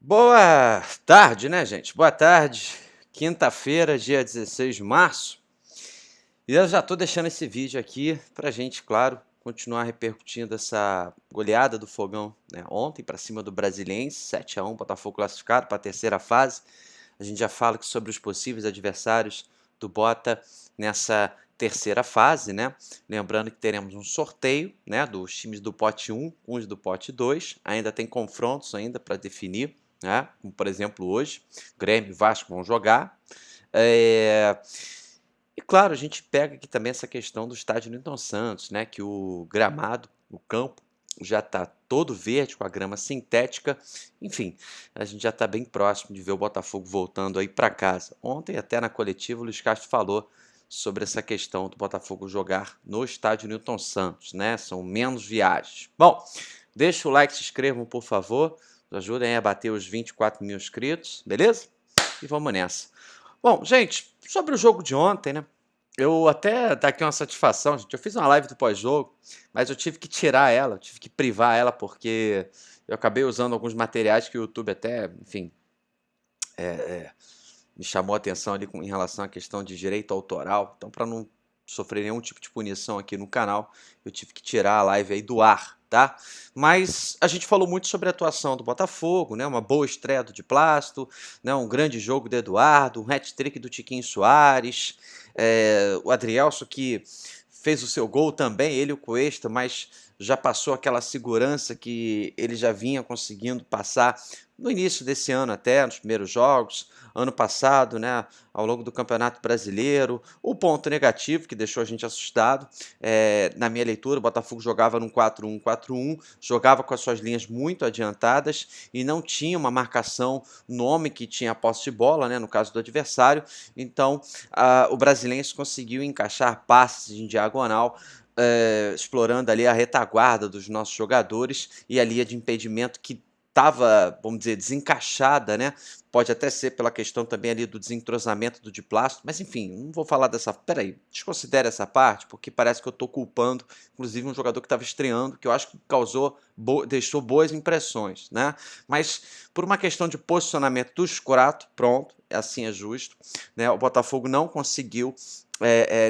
Boa tarde, né, gente? Boa tarde. Quinta-feira, dia 16 de março. E eu já tô deixando esse vídeo aqui pra gente, claro, continuar repercutindo essa goleada do Fogão, né, ontem para cima do Brasiliense, 7-1, Botafogo classificado para a terceira fase. A gente já fala que sobre os possíveis adversários do Bota nessa terceira fase, né? Lembrando que teremos um sorteio, né, dos times do pote 1 com os do pote 2. Ainda tem confrontos ainda para definir, né? Como por exemplo hoje, Grêmio e Vasco vão jogar. E claro, a gente pega aqui também essa questão do estádio Newton Santos, né? Que o gramado, o campo, já está todo verde com a grama sintética. Enfim, a gente já está bem próximo de ver o Botafogo voltando aí para casa. Ontem, até na coletiva, o Luiz Castro falou sobre essa questão do Botafogo jogar no estádio Newton Santos, né? São menos viagens. Bom, deixa o like, se inscrevam, por favor. Nos ajudem a bater os 24 mil inscritos, beleza? E vamos nessa. Bom, gente, sobre o jogo de ontem, né? Eu até dá aqui uma satisfação, gente. Eu fiz uma live do pós-jogo, mas eu tive que tirar ela, eu tive que privar ela, porque eu acabei usando alguns materiais que o YouTube até, enfim, me chamou a atenção ali em relação à questão de direito autoral. Então, para não sofrer nenhum tipo de punição aqui no canal, eu tive que tirar a live aí do ar, tá? Mas a gente falou muito sobre a atuação do Botafogo, né? Uma boa estreia do Diplácito, né? Um grande jogo do Eduardo, um hat-trick do Tiquinho Soares, o Adrielso que fez o seu gol também, ele e o Cuesta, mas já passou aquela segurança que ele já vinha conseguindo passar no início desse ano até, nos primeiros jogos, ano passado, né, ao longo do Campeonato Brasileiro. O ponto negativo que deixou a gente assustado, na minha leitura, o Botafogo jogava num 4-1-4-1, jogava com as suas linhas muito adiantadas e não tinha uma marcação no homem que tinha a posse de bola, né, no caso do adversário. Então, o Brasiliense conseguiu encaixar passes em diagonal, explorando ali a retaguarda dos nossos jogadores e a linha de impedimento que estava, vamos dizer, desencaixada, né? Pode até ser pela questão também ali do desentrosamento do Diplácito, mas enfim, não vou falar dessa. Peraí, desconsidere essa parte, porque parece que eu estou culpando, inclusive, um jogador que estava estreando, que eu acho que deixou boas impressões, né? Mas por uma questão de posicionamento do Scurato, pronto, assim é justo, né? O Botafogo não conseguiu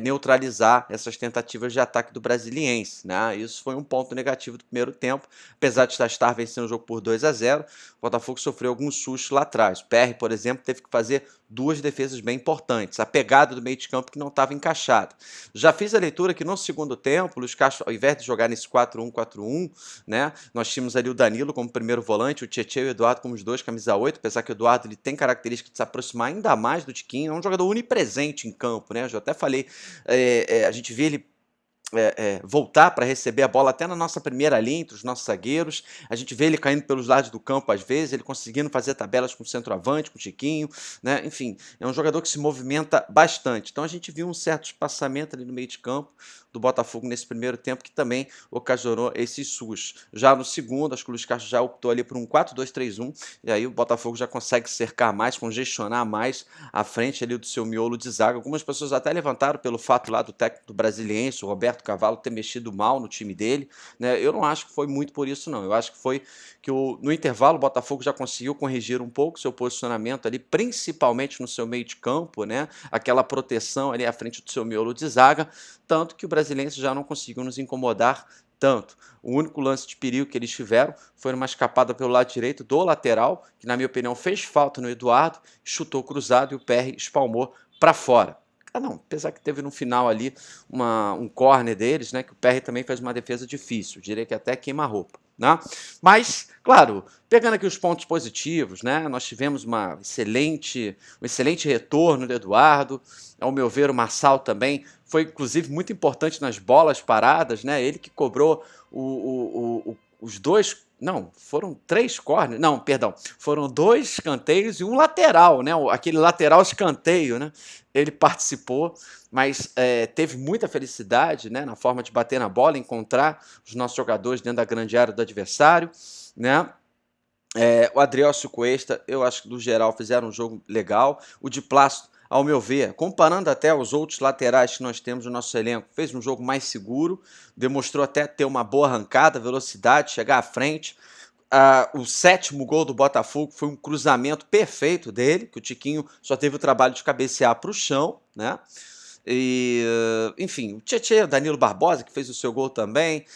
neutralizar essas tentativas de ataque do Brasiliense, né? Isso foi um ponto negativo do primeiro tempo, apesar de estar vencendo o jogo por 2-0, o Botafogo sofreu alguns sustos lá atrás. O PR, por exemplo, teve que fazer duas defesas bem importantes, a pegada do meio de campo que não estava encaixada. Já fiz a leitura que no segundo tempo, o Luiz Castro, ao invés de jogar nesse 4-1-4-1, né, nós tínhamos ali o Danilo como primeiro volante, o Tietchan e o Eduardo como os dois, camisa 8, apesar que o Eduardo ele tem característica de se aproximar ainda mais do Tiquinho, é um jogador onipresente em campo, né? Eu já até falei, a gente vê ele voltar para receber a bola até na nossa primeira linha, entre os nossos zagueiros. A gente vê ele caindo pelos lados do campo às vezes, ele conseguindo fazer tabelas com o centroavante, com o Chiquinho, né? Enfim, é um jogador que se movimenta bastante. Então a gente viu um certo espaçamento ali no meio de campo do Botafogo nesse primeiro tempo, que também ocasionou esses sustos. Já no segundo, acho que o Luiz Castro já optou ali por um 4-2-3-1, e aí o Botafogo já consegue cercar mais, congestionar mais à frente ali do seu miolo de zaga. Algumas pessoas até levantaram pelo fato lá do técnico do Brasiliense, o Roberto Cavalo, ter mexido mal no time dele, né? Eu não acho que foi muito por isso, não. Eu acho que foi que no intervalo o Botafogo já conseguiu corrigir um pouco seu posicionamento ali, principalmente no seu meio de campo, né? Aquela proteção ali à frente do seu miolo de zaga, tanto que o Brasiliense já não conseguiu nos incomodar tanto. O único lance de perigo que eles tiveram foi uma escapada pelo lado direito do lateral, que na minha opinião fez falta no Eduardo, chutou cruzado e o PR espalmou para fora. Não, apesar que teve no final ali um corner deles, né, que o PR também fez uma defesa difícil, diria que até queima-roupa, né? Mas, claro, pegando aqui os pontos positivos, né, nós tivemos um excelente retorno do Eduardo, ao meu ver o Marçal também foi inclusive muito importante nas bolas paradas, né, ele que cobrou os dois. Não, foram 3 corners. Não, perdão. Foram 2 escanteios e um lateral, né? Aquele lateral escanteio, né? Ele participou, mas teve muita felicidade, né? Na forma de bater na bola, encontrar os nossos jogadores dentro da grande área do adversário, né? O Adrielso e o Cuesta, eu acho que no geral fizeram um jogo legal. O Diplácito, ao meu ver, comparando até os outros laterais que nós temos no nosso elenco, fez um jogo mais seguro, demonstrou até ter uma boa arrancada, velocidade, chegar à frente. O sétimo gol do Botafogo foi um cruzamento perfeito dele, que o Tiquinho só teve o trabalho de cabecear para o chão, né? E, enfim, o Tietê, Danilo Barbosa, que fez o seu gol também.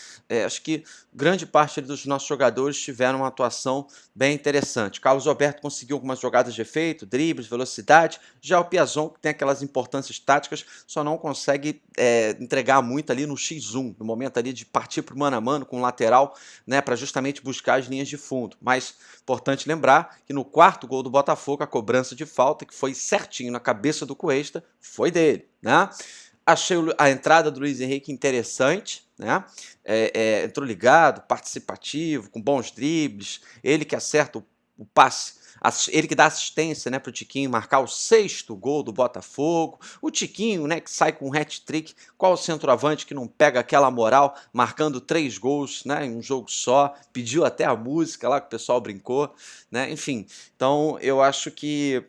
Acho que grande parte dos nossos jogadores tiveram uma atuação bem interessante. Carlos Alberto conseguiu algumas jogadas de efeito, dribles, velocidade. Já o Piazon, que tem aquelas importâncias táticas, só não consegue entregar muito ali no X1, no momento ali de partir para o mano a mano com o lateral, né, para justamente buscar as linhas de fundo. Mas importante lembrar que no quarto gol do Botafogo, a cobrança de falta, que foi certinho na cabeça do Cuesta, foi dele, né? Achei a entrada do Luiz Henrique interessante, né? Entrou ligado, participativo, com bons dribles, ele que acerta o passe, ele que dá assistência, né, para o Tiquinho marcar o sexto gol do Botafogo. O Tiquinho, né, que sai com um hat-trick. Qual o centroavante que não pega aquela moral, marcando 3 gols, né, em um jogo só? Pediu até a música lá que o pessoal brincou, né? Enfim, então eu acho que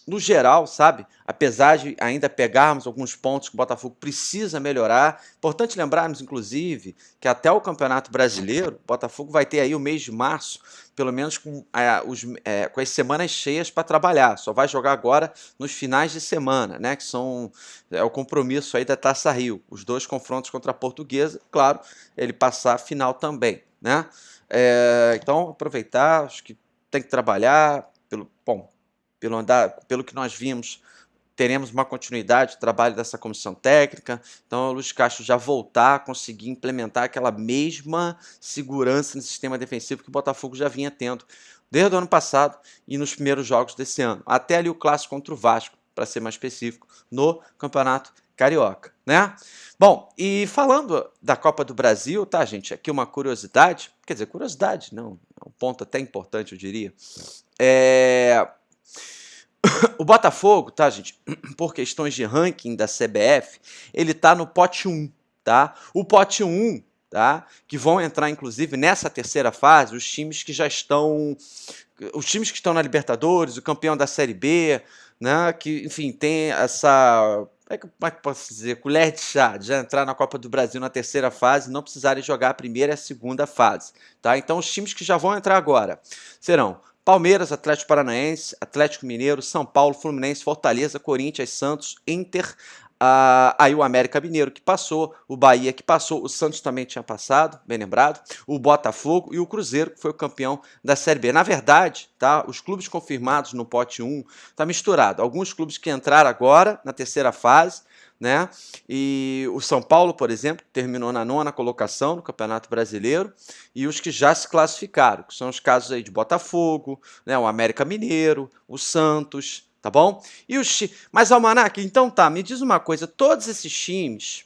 no geral, sabe, apesar de ainda pegarmos alguns pontos que o Botafogo precisa melhorar, importante lembrarmos, inclusive, que até o Campeonato Brasileiro, o Botafogo vai ter aí o mês de março, pelo menos com as semanas cheias para trabalhar. Só vai jogar agora nos finais de semana, né, que são o compromisso aí da Taça Rio. Os 2 confrontos contra a Portuguesa, claro, ele passar a final também, né? Então, aproveitar, acho que tem que trabalhar, pelo que nós vimos, teremos uma continuidade de trabalho dessa comissão técnica. Então, o Luiz Castro já voltar a conseguir implementar aquela mesma segurança no sistema defensivo que o Botafogo já vinha tendo desde o ano passado e nos primeiros jogos desse ano. Até ali o clássico contra o Vasco, para ser mais específico, no Campeonato Carioca, né? Bom, e falando da Copa do Brasil, tá, gente? Aqui uma curiosidade, quer dizer, curiosidade, não, é um ponto até importante, eu diria. O Botafogo, tá, gente, por questões de ranking da CBF, ele tá no pote 1, tá? O pote 1, tá, que vão entrar, inclusive, nessa terceira fase, os times que estão na Libertadores, o campeão da Série B, né, que, enfim, tem essa, como é que eu posso dizer, colher de chá, de já entrar na Copa do Brasil na terceira fase e não precisarem jogar a primeira e a segunda fase, tá? Então, os times que já vão entrar agora serão Palmeiras, Atlético Paranaense, Atlético Mineiro, São Paulo, Fluminense, Fortaleza, Corinthians, Santos, Inter, aí o América Mineiro que passou, o Bahia que passou, o Santos também tinha passado, bem lembrado, o Botafogo e o Cruzeiro, que foi o campeão da Série B. Na verdade, tá, os clubes confirmados no pote 1 tá misturado. Alguns clubes que entraram agora na terceira fase, né? E o São Paulo, por exemplo, terminou na 9ª colocação no Campeonato Brasileiro, e os que já se classificaram, que são os casos aí de Botafogo, né, o América Mineiro, o Santos, tá bom? E Mas, Almanac, então tá, me diz uma coisa, todos esses times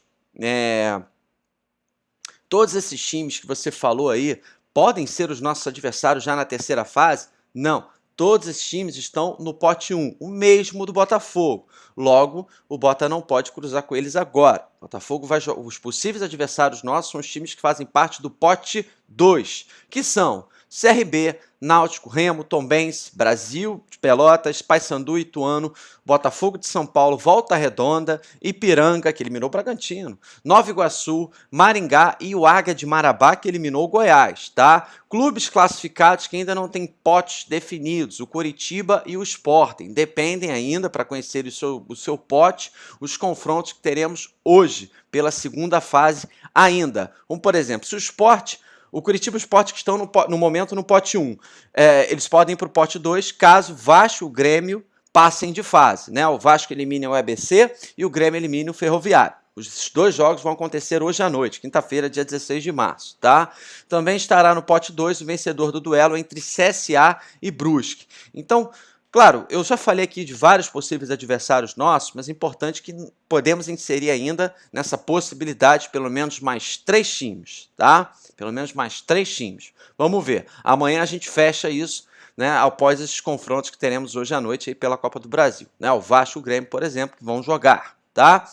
que você falou aí, podem ser os nossos adversários já na terceira fase? Não. Todos esses times estão no pote 1, o mesmo do Botafogo. Logo, o Bota não pode cruzar com eles agora. O Botafogo os possíveis adversários nossos são os times que fazem parte do pote 2, que são CRB, Náutico, Remo, Tombense, Brasil de Pelotas, Paysandu, Ituano, Botafogo de São Paulo, Volta Redonda, Ipiranga, que eliminou o Bragantino, Nova Iguaçu, Maringá e o Águia de Marabá, que eliminou o Goiás, tá? Clubes classificados que ainda não têm potes definidos, o Coritiba e o Sporting. Dependem ainda, para conhecer o seu pote, os confrontos que teremos hoje, pela segunda fase ainda. Como, por exemplo, se o Curitiba e o Sport que estão no momento no pote 1, eles podem ir para o pote 2, caso Vasco e o Grêmio passem de fase, né? O Vasco elimine o ABC e o Grêmio elimine o Ferroviário. Os 2 jogos vão acontecer hoje à noite, quinta-feira, dia 16 de março, tá? Também estará no pote 2 o vencedor do duelo entre CSA e Brusque. Então, claro, eu já falei aqui de vários possíveis adversários nossos, mas é importante que podemos inserir ainda nessa possibilidade pelo menos mais 3 times, tá? Pelo menos mais 3 times. Vamos ver. Amanhã a gente fecha isso, né, após esses confrontos que teremos hoje à noite aí pela Copa do Brasil, né? O Vasco e o Grêmio, por exemplo, que vão jogar, tá?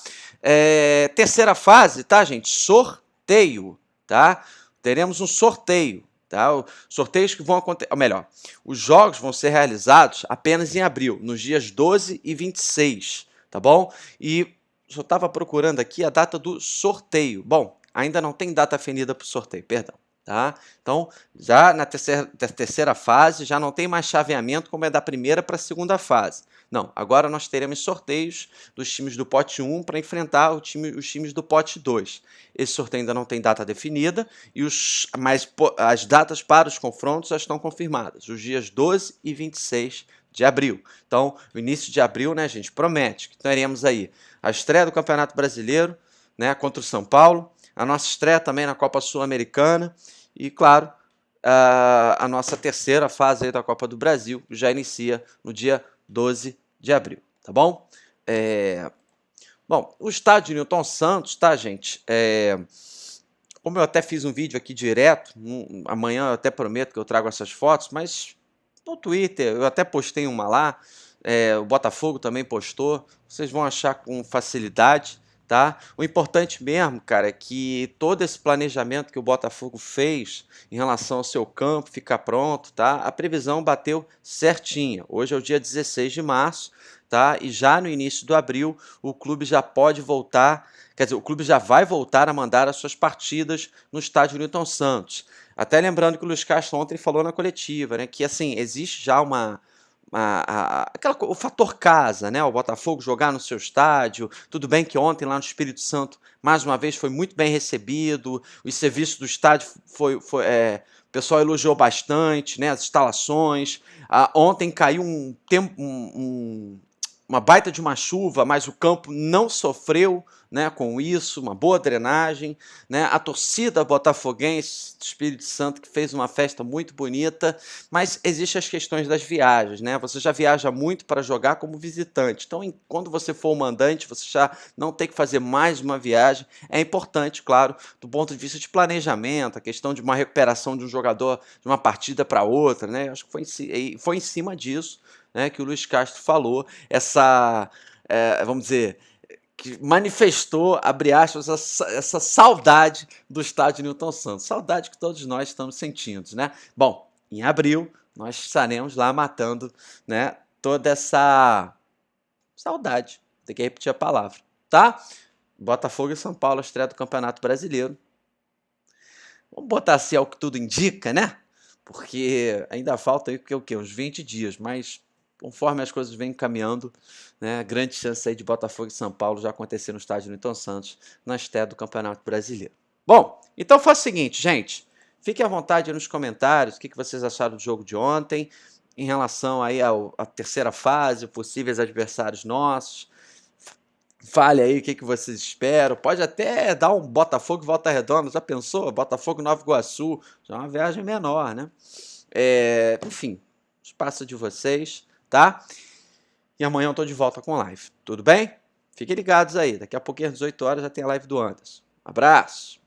Terceira fase, tá, gente? Sorteio, tá? Teremos um sorteio. Tá? Sorteios que vão acontecer, ou melhor, os jogos vão ser realizados apenas em abril, nos dias 12 e 26, tá bom? E eu estava procurando aqui a data do sorteio. Bom, ainda não tem data definida para o sorteio, perdão. Tá? Então, já na terceira fase, já não tem mais chaveamento como é da primeira para a segunda fase. Não, agora nós teremos sorteios dos times do pote 1 para enfrentar os times do pote 2. Esse sorteio ainda não tem data definida, mas as datas para os confrontos já estão confirmadas, os dias 12 e 26 de abril. Então, o início de abril, né, gente, promete que teremos aí a estreia do Campeonato Brasileiro, né, contra o São Paulo, a nossa estreia também na Copa Sul-Americana e, claro, a nossa terceira fase aí da Copa do Brasil já inicia no dia 12 de abril, tá bom? Bom, o estádio Newton Santos, tá, gente? Como eu até fiz um vídeo aqui direto, amanhã eu até prometo que eu trago essas fotos, mas no Twitter eu até postei uma lá, o Botafogo também postou, vocês vão achar com facilidade, tá? O importante mesmo, cara, é que todo esse planejamento que o Botafogo fez em relação ao seu campo ficar pronto, tá? A previsão bateu certinha. Hoje é o dia 16 de março, tá? E já no início do abril, o clube já pode voltar, quer dizer, o clube já vai voltar a mandar as suas partidas no estádio Newton Santos. Até lembrando que o Luiz Castro ontem falou na coletiva, né, que assim, existe já o fator casa, né? O Botafogo jogar no seu estádio. Tudo bem que ontem lá no Espírito Santo, mais uma vez, foi muito bem recebido. Os serviços do estádio o pessoal elogiou bastante, né? As instalações. Ontem caiu uma baita de uma chuva, mas o campo não sofreu, né, com isso, uma boa drenagem, né, a torcida botafoguense do Espírito Santo que fez uma festa muito bonita, mas existem as questões das viagens, né, você já viaja muito para jogar como visitante, então quando você for o mandante, você já não tem que fazer mais uma viagem, é importante, claro, do ponto de vista de planejamento, a questão de uma recuperação de um jogador de uma partida para outra, né, acho que foi em cima disso, né, que o Luiz Castro falou, vamos dizer, que manifestou, abre aspas, essa saudade do estádio Newton Santos. Saudade que todos nós estamos sentindo, né? Bom, em abril nós estaremos lá matando, né, toda essa saudade. Tem que repetir a palavra, tá? Botafogo e São Paulo, estreia do Campeonato Brasileiro. Vamos botar assim, é o que tudo indica, né? Porque ainda falta aí o quê? Uns 20 dias, mas conforme as coisas vêm caminhando, né, grande chance aí de Botafogo e São Paulo já acontecer no estádio Newton Santos, na estreia do Campeonato Brasileiro. Bom, então faz o seguinte, gente, fiquem à vontade aí nos comentários, o que vocês acharam do jogo de ontem, em relação aí à terceira fase, possíveis adversários nossos. Fale aí o que vocês esperam. Pode até dar um Botafogo e Volta Redonda. Já pensou? Botafogo e Nova Iguaçu. Já é uma viagem menor, né? Enfim, espaço de vocês, tá? E amanhã eu tô de volta com live. Tudo bem? Fiquem ligados aí. Daqui a pouquinho às 18 horas já tem a live do Anderson. Abraço!